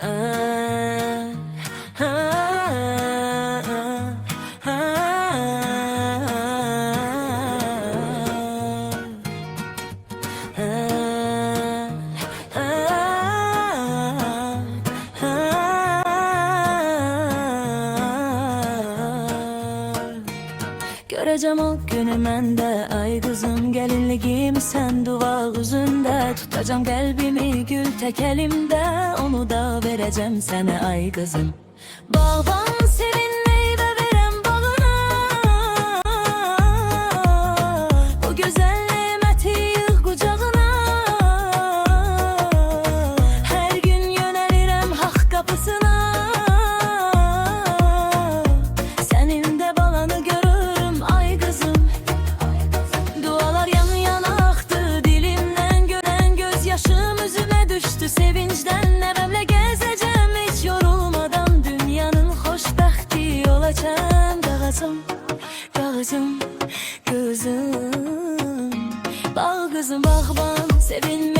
Ah, ah, ah, Göreceğim o günü mende ay kızım, gelinliğimi sen duvar üzünde. Tutacağım kalbimi gül tek elimde, onu da vereceğim sana ay kızım. Bağban sevin meyve veren bağına, bu güzel nimeti yığ kucağına. Her gün yönelirim hak kapısına, senin de balanı görürüm ay kızım. Dualar yan yana aktı dilimden, gören gözyaşım yüzüme düştü sevinçten. Neremle gezeceğim hiç yorulmadan, dünyanın hoşbexti olacağım. Kağızım, kağızım, kızım, bağ kızım bağban sevinme.